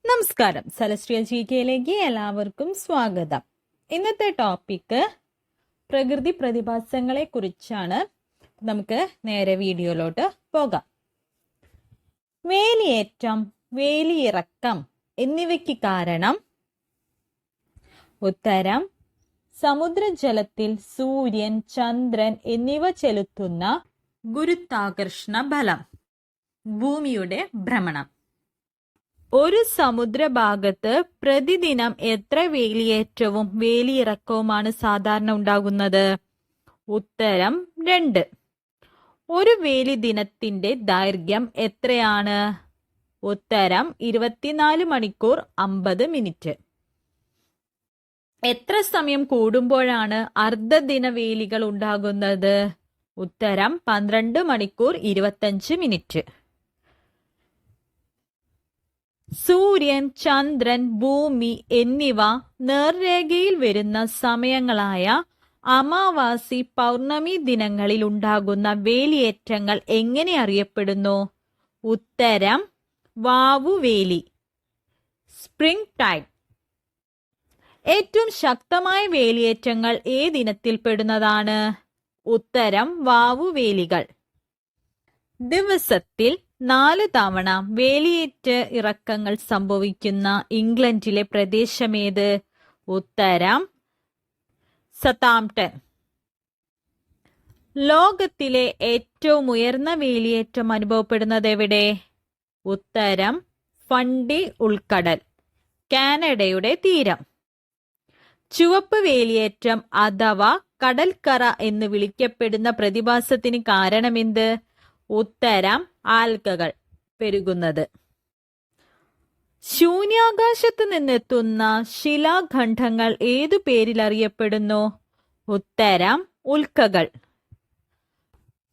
നമസ്കാരം, celestial GK എല്ലാവർക്കും സ്വാഗതം. ഇന്നത്തെ ടോപ്പിക്ക് പ്രകൃതി പ്രതിഭാസങ്ങളെ കുറിച്ചാണ്. നമുക്ക് നേരെ വീഡിയോയിലോട്ട് പോകാം. വേലിയേറ്റം, വേലിയിറക്കം എന്നിവയ്ക്ക് കാരണം ഉത്തരം സമുദ്രജലത്തിൽ സൂര്യൻ, ചന്ദ്രൻ എന്നിവ ചെലുത്തുന്ന ഗുരുത്വാകർഷണ ബലം, ഭൂമിയുടെ ഭ്രമണം. ഒരു സമുദ്രഭാഗത്ത് പ്രതിദിനം എത്ര വേലിയേറ്റവും വേലിയിറക്കവുമാണ് സാധാരണ ഉണ്ടാകുന്നത്? ഉത്തരം 2. ഒരു വേലി ദിനത്തിന്റെ ദൈർഘ്യം എത്രയാണ്? ഉത്തരം 24 മണിക്കൂർ 50 മിനിറ്റ്. എത്ര സമയം കൂടുമ്പോഴാണ് അർദ്ധദിന വേലികൾ ഉണ്ടാകുന്നത്? ഉത്തരം 12 മണിക്കൂർ 25 മിനിറ്റ്. സൂര്യൻ, ചന്ദ്രൻ, ഭൂമി എന്നിവ നേർരേഖയിൽ വരുന്ന സമയങ്ങളായ അമാവാസി, പൗർണമി ദിനങ്ങളിൽ ഉണ്ടാകുന്ന വേലിയേറ്റങ്ങൾ എങ്ങനെ അറിയപ്പെടുന്നു? ഉത്തരം വാവുവേലി, സ്പ്രിംഗ് ടൈഡ്. ഏറ്റവും ശക്തമായ വേലിയേറ്റങ്ങൾ ഏതിനത്തിൽ പെടുന്നതാണ്? ഉത്തരം വാവുവേലികൾ. ദിവസത്തിൽ 4 തവണ വേലിയേറ്റ ഇറക്കങ്ങൾ സംഭവിക്കുന്ന ഇംഗ്ലണ്ടിലെ പ്രദേശമേത്? ഉത്തരം സതാംപ്ടൺ. ലോകത്തിലെ ഏറ്റവും ഉയർന്ന വേലിയേറ്റം അനുഭവപ്പെടുന്നത് എവിടെ? ഉത്തരം ഫണ്ടി ഉൾക്കടൽ, കാനഡയുടെ തീരം. ചുവപ്പ് വേലിയേറ്റം അഥവാ കടൽക്കറ എന്ന് വിളിക്കപ്പെടുന്ന പ്രതിഭാസത്തിന് കാരണമെന്ത്? ഉത്തരം ആൽഗകൾ പെരുകുന്നത്. ശൂന്യാകാശത്ത് നിന്നെത്തുന്ന ശിലാഖണ്ഡങ്ങൾ ഏതു പേരിൽ അറിയപ്പെടുന്നു? ഉത്തരം ഉൽക്കകൾ.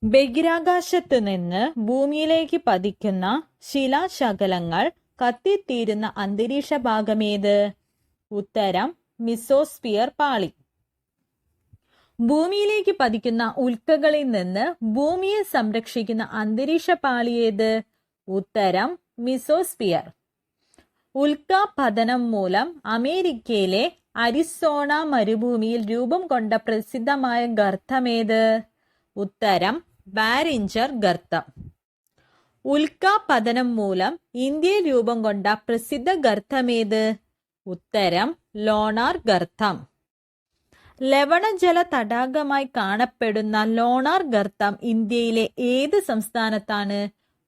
ബഹിരാകാശത്ത് നിന്ന് ഭൂമിയിലേക്ക് പതിക്കുന്ന ശിലാശകലങ്ങൾ കത്തിത്തീരുന്ന അന്തരീക്ഷ ഭാഗമേത്? ഉത്തരം മിസോസ്ഫിയർ പാളി. ഭൂമിയിലേക്ക് പതിക്കുന്ന ഉൽക്കകളിൽ നിന്ന് ഭൂമിയെ സംരക്ഷിക്കുന്ന അന്തരീക്ഷ പാളിയേത്? ഉത്തരം മിസോസ്ഫിയർ. ഉൽക്കാപതനം മൂലം അമേരിക്കയിലെ അരിസോണ മരുഭൂമിയിൽ രൂപം കൊണ്ട പ്രസിദ്ധമായ ഗർത്തമേത്? ഉത്തരം ബാരിഞ്ചർ ഗർത്തം. ഉൽക്കാപതനം മൂലം ഇന്ത്യയിൽ രൂപം കൊണ്ട പ്രസിദ്ധ ഗർത്തമേത്? ഉത്തരം ലോണാർ ഗർത്തം. ലവണജല തടാകമായി കാണപ്പെടുന്ന ലോണാർ ഗർത്തം ഇന്ത്യയിലെ ഏത് സംസ്ഥാനത്താണ്?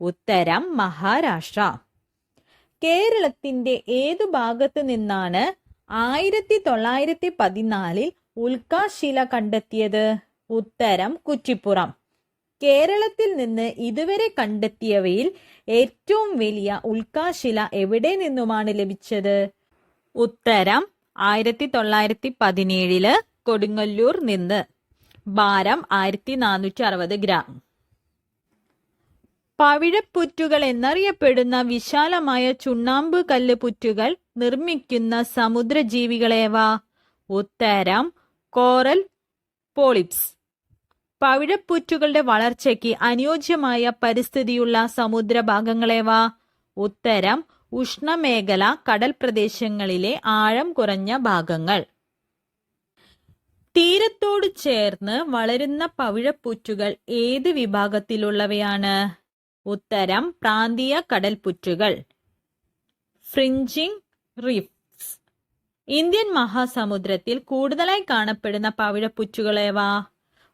ഉത്തരം മഹാരാഷ്ട്ര. കേരളത്തിന്റെ ഏതു ഭാഗത്തു നിന്നാണ് 1914 ഉൽക്കാശില കണ്ടെത്തിയത്? ഉത്തരം കുറ്റിപ്പുറം. കേരളത്തിൽ നിന്ന് ഇതുവരെ കണ്ടെത്തിയവയിൽ ഏറ്റവും വലിയ ഉൽക്കാശില എവിടെ നിന്നുമാണ് ലഭിച്ചത്? ഉത്തരം 1917 കൊടുങ്ങല്ലൂർ നിന്ന്. ഭാരം 1460 ഗ്രാം. പവിഴപ്പുറ്റുകൾ എന്നറിയപ്പെടുന്ന വിശാലമായ ചുണ്ണാമ്പ് കല്ല് പുറ്റുകൾ നിർമ്മിക്കുന്ന സമുദ്രജീവികളേവ? ഉത്തരം കോറൽ പോളിപ്സ്. പവിഴപ്പുറ്റുകളുടെ വളർച്ചയ്ക്ക് അനുയോജ്യമായ പരിസ്ഥിതിയുള്ള സമുദ്രഭാഗങ്ങളേവ? ഉത്തരം ഉഷ്ണമേഖല കടൽ പ്രദേശങ്ങളിലെ ആഴം കുറഞ്ഞ ഭാഗങ്ങൾ. തീരത്തോട് ചേർന്ന് വളരുന്ന പവിഴപ്പുറ്റുകൾ ഏത് വിഭാഗത്തിലുള്ളവയാണ്? ഉത്തരം പ്രാന്തീയ കടൽപ്പുറ്റുകൾ, ഫ്രിഞ്ചിങ് റീഫ്സ്. ഇന്ത്യൻ മഹാസമുദ്രത്തിൽ കൂടുതലായി കാണപ്പെടുന്ന പവിഴപ്പുറ്റുകളേവ?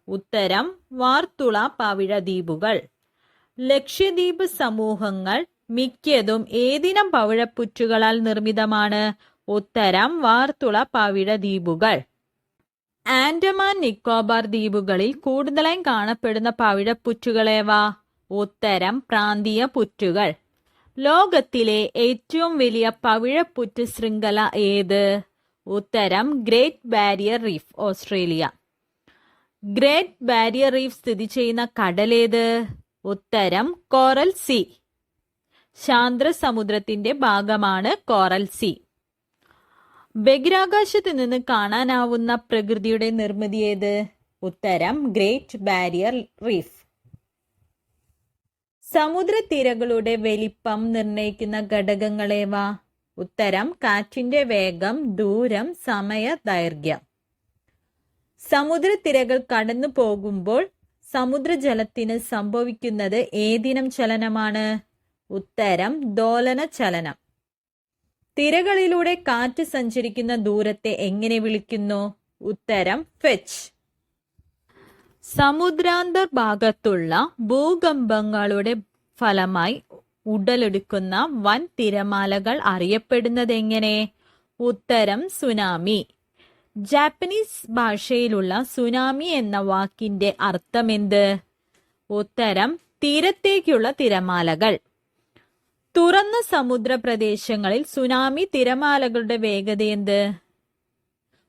ഉത്തരം വാർത്തുള പവിഴദ്വീപുകൾ. ലക്ഷദ്വീപ് സമൂഹങ്ങൾ മിക്കതും ഏതിനം പവിഴപ്പുറ്റുകളാൽ നിർമ്മിതമാണ്? ഉത്തരം വാർത്തുള പവിഴദ്വീപുകൾ. ആൻഡമാൻ നിക്കോബാർ ദ്വീപുകളിൽ കൂടുതലായി കാണപ്പെടുന്ന പവിഴപ്പുറ്റുകളേവ? ഉത്തരം പ്രാന്തീയ പുറ്റുകൾ. ലോകത്തിലെ ഏറ്റവും വലിയ പവിഴപ്പുറ്റ് ശൃംഖല ഏത്? ഉത്തരം great barrier reef, Australia. Great barrier reef സ്ഥിതി ചെയ്യുന്ന കടലേത്? ഉത്തരം കോറൽ സീ. ശാന്തസമുദ്രത്തിന്റെ ഭാഗമാണ് കോറൽ സീ. ബഹിരാകാശത്ത് നിന്ന് കാണാനാവുന്ന പ്രകൃതിയുടെ നിർമ്മിതി ഏത്? ഉത്തരം ഗ്രേറ്റ് ബാരിയർ റീഫ്. സമുദ്രത്തിരകളുടെ വലിപ്പം നിർണയിക്കുന്ന ഘടകങ്ങളേവ? ഉത്തരം കാറ്റിന്റെ വേഗം, ദൂരം, സമയ ദൈർഘ്യം. സമുദ്രത്തിരകൾ കടന്നു പോകുമ്പോൾ സമുദ്രജലത്തിന് സംഭവിക്കുന്നത് ഏതിനം ചലനമാണ്? ഉത്തരം ദോലന ചലനം. തിരകളിലൂടെ കാറ്റ് സഞ്ചരിക്കുന്ന ദൂരത്തെ എങ്ങനെ വിളിക്കുന്നു? ഉത്തരം ഫെച്ച്. സമുദ്രാന്തർഭാഗത്തുള്ള ഭൂകമ്പങ്ങളുടെ ഫലമായി ഉടലെടുക്കുന്ന വൻ തിരമാലകൾ അറിയപ്പെടുന്നത് എങ്ങനെ? ഉത്തരം സുനാമി. ജാപ്പനീസ് ഭാഷയിലുള്ള സുനാമി എന്ന വാക്കിന്റെ അർത്ഥമെന്ത്? ഉത്തരം തീരത്തേക്കുള്ള തിരമാലകൾ. തുറന്ന സമുദ്ര പ്രദേശങ്ങളിൽ സുനാമി തിരമാലകളുടെ വേഗത എന്ത്?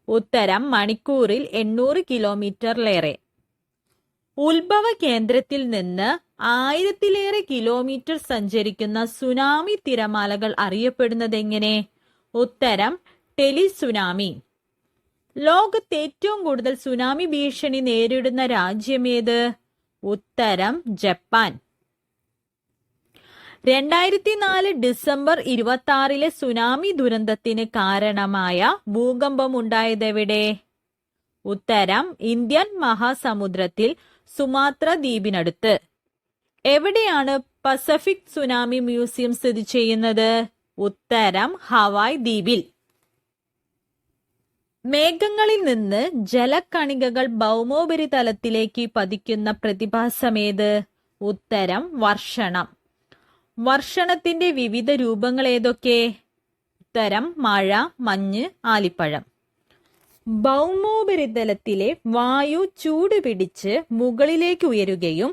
ഉത്തരം മണിക്കൂറിൽ 800 കിലോമീറ്ററിലേറെ. ഉത്ഭവ കേന്ദ്രത്തിൽ നിന്ന് 1000-ലേറെ കിലോമീറ്റർ സഞ്ചരിക്കുന്ന സുനാമി തിരമാലകൾ അറിയപ്പെടുന്നത് എങ്ങനെ? ഉത്തരം ടെലിസുനാമി. ലോകത്ത് ഏറ്റവും കൂടുതൽ സുനാമി ഭീഷണി നേരിടുന്ന രാജ്യമേത്? ഉത്തരം ജപ്പാൻ. 2004 ഡിസംബർ 26 സുനാമി ദുരന്തത്തിന് കാരണമായ ഭൂകമ്പമുണ്ടായതെവിടെ? ഉത്തരം ഇന്ത്യൻ മഹാസമുദ്രത്തിൽ സുമാത്ര ദ്വീപിനടുത്ത്. എവിടെയാണ് പസഫിക് സുനാമി മ്യൂസിയം സ്ഥിതി ചെയ്യുന്നത്? ഉത്തരം ഹവായ് ദ്വീപിൽ. മേഘങ്ങളിൽ നിന്ന് ജലകണികകൾ ഭൗമോപരിതലത്തിലേക്ക് പതിക്കുന്ന പ്രതിഭാസമേത്? ഉത്തരം വർഷണം. വർഷണത്തിന്റെ വിവിധ രൂപങ്ങൾ ഏതൊക്കെ? ഉത്തരം മഴ, മഞ്ഞ്, ആലിപ്പഴം. ഭൗമോപരിതലത്തിലെ വായു ചൂട് പിടിച്ച് മുകളിലേക്ക് ഉയരുകയും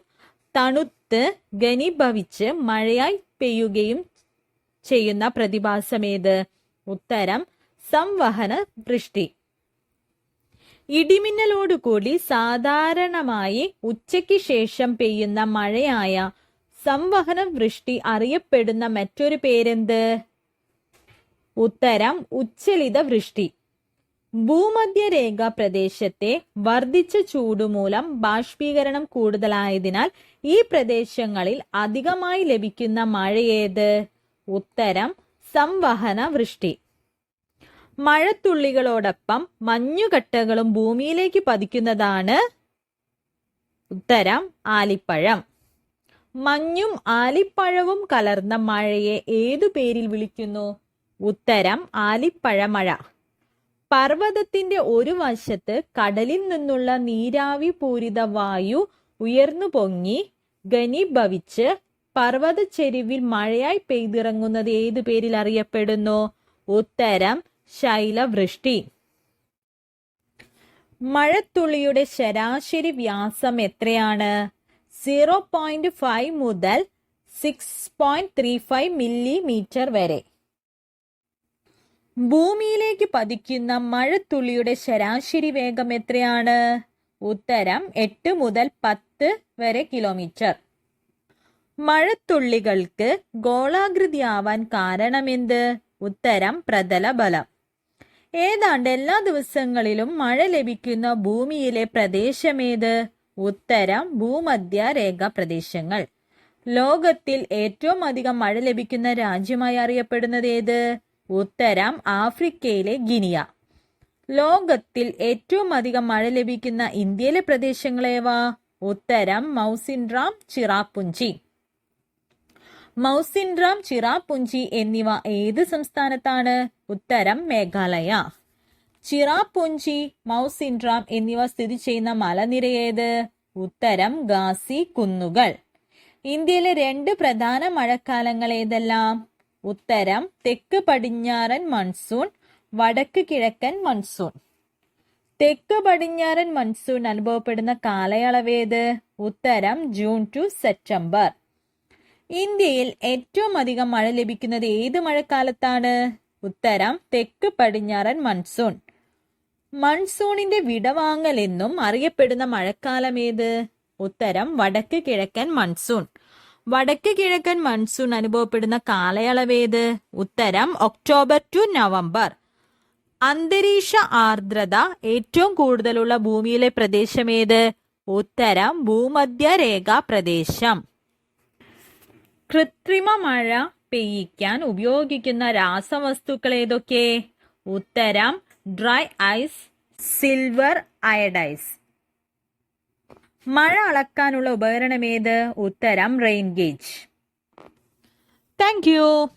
തണുത്ത് ഘനീഭവിച്ച് മഴയായി പെയ്യുകയും ചെയ്യുന്ന പ്രതിഭാസമേത്? ഉത്തരം സംവഹന വൃഷ്ടി. ഇടിമിന്നലോടുകൂടി സാധാരണമായി ഉച്ചയ്ക്ക് ശേഷം പെയ്യുന്ന മഴയായ സംവഹന വൃഷ്ടി അറിയപ്പെടുന്ന മറ്റൊരു പേരെന്ത്? ഉത്തരം ഉച്ചലിത വൃഷ്ടി. ഭൂമധ്യരേഖ പ്രദേശത്തെ വർദ്ധിച്ച ചൂടുമൂലം ബാഷ്പീകരണം കൂടുതലായതിനാൽ ഈ പ്രദേശങ്ങളിൽ അധികമായി ലഭിക്കുന്ന മഴയേത്? ഉത്തരം സംവഹന വൃഷ്ടി. മഴത്തുള്ളികളോടൊപ്പം മഞ്ഞുകട്ടകളും ഭൂമിയിലേക്ക് പതിക്കുന്നതാണ് ഉത്തരം ആലിപ്പഴം. മഞ്ഞും ആലിപ്പഴവും കലർന്ന മഴയെ ഏതു പേരിൽ വിളിക്കുന്നു? ഉത്തരം ആലിപ്പഴമഴ. പർവ്വതത്തിന്റെ ഒരു വശത്ത് കടലിൽ നിന്നുള്ള നീരാവി പൂരിത വായു ഉയർന്നു പൊങ്ങി ഘനീഭവിച്ച് പർവ്വത ചെരിവിൽ മഴയായി പെയ്തിറങ്ങുന്നത് ഏതു പേരിൽ അറിയപ്പെടുന്നു? ഉത്തരം ശൈലവൃഷ്ടി. മഴത്തുള്ളിയുടെ ശരാശരി വ്യാസം എത്രയാണ്? 0.5 മുതൽ 6.35 മില്ലിമീറ്റർ വരെ. ഭൂമിയിലേക്ക് പതിക്കുന്ന മഴത്തുള്ളിയുടെ ശരാശരി വേഗം എത്രയാണ്? ഉത്തരം 8 മുതൽ 10 വരെ കിലോമീറ്റർ. മഴത്തുള്ളികൾക്ക് ഗോളാകൃതിയാവാൻ കാരണമെന്ത്? ഉത്തരം പ്രതലബലം. ഏതാണ്ട് എല്ലാ ദിവസങ്ങളിലും മഴ ലഭിക്കുന്ന ഭൂമിയിലെ പ്രദേശമേത്? ഉത്തരം ഭൂമധ്യരേഖ പ്രദേശങ്ങൾ. ലോകത്തിൽ ഏറ്റവും അധികം മഴ ലഭിക്കുന്ന രാജ്യമായി അറിയപ്പെടുന്നത് ഏത്? ഉത്തരം ആഫ്രിക്കയിലെ ഗിനിയ. ലോകത്തിൽ ഏറ്റവും അധികം മഴ ലഭിക്കുന്ന ഇന്ത്യയിലെ പ്രദേശങ്ങളേവ? ഉത്തരം മൗസിൻഡ്രാം, ചിറാപുഞ്ചി. മൗസിൻഡ്രാം, ചിറാപുഞ്ചി എന്നിവ ഏത് സംസ്ഥാനത്താണ്? ഉത്തരം മേഘാലയ. ചിറാപുഞ്ചി, മൗസിൻഡ്രാം എന്നിവ സ്ഥിതി ചെയ്യുന്ന മലനിരയേത്? ഉത്തരം ഖാസി കുന്നുകൾ. ഇന്ത്യയിലെ 2 പ്രധാന മഴക്കാലങ്ങൾ ഏതെല്ലാം? ഉത്തരം തെക്ക് പടിഞ്ഞാറൻ മൺസൂൺ, വടക്ക് കിഴക്കൻ മൺസൂൺ. തെക്ക് പടിഞ്ഞാറൻ മൺസൂൺ അനുഭവപ്പെടുന്ന കാലയളവേത്? ഉത്തരം ജൂൺ ടു സെപ്റ്റംബർ. ഇന്ത്യയിൽ ഏറ്റവും അധികം മഴ ലഭിക്കുന്നത് ഏത് മഴക്കാലത്താണ്? ഉത്തരം തെക്ക് പടിഞ്ഞാറൻ മൺസൂൺ. മൺസൂണിന്റെ വിടവാങ്ങൽ എന്നും അറിയപ്പെടുന്ന മഴക്കാലം ഏത്? ഉത്തരം വടക്ക് കിഴക്കൻ മൺസൂൺ. വടക്ക് കിഴക്കൻ മൺസൂൺ അനുഭവപ്പെടുന്ന കാലയളവേത്? ഉത്തരം ഒക്ടോബർ ടു നവംബർ. അന്തരീക്ഷ ആർദ്രത ഏറ്റവും കൂടുതലുള്ള ഭൂമിയിലെ പ്രദേശമേത്? ഉത്തരം ഭൂമധ്യരേഖ പ്രദേശം. കൃത്രിമ മഴ പെയ്യിക്കാൻ ഉപയോഗിക്കുന്ന രാസവസ്തുക്കൾ ഏതൊക്കെ? ഉത്തരം ഡ്രൈ ഐസ്, സിൽവർ അയഡൈസ്. മഴ അളക്കാനുള്ള ഉപകരണം ഏത്? ഉത്തരം റെയിൻ ഗേജ്. Thank you.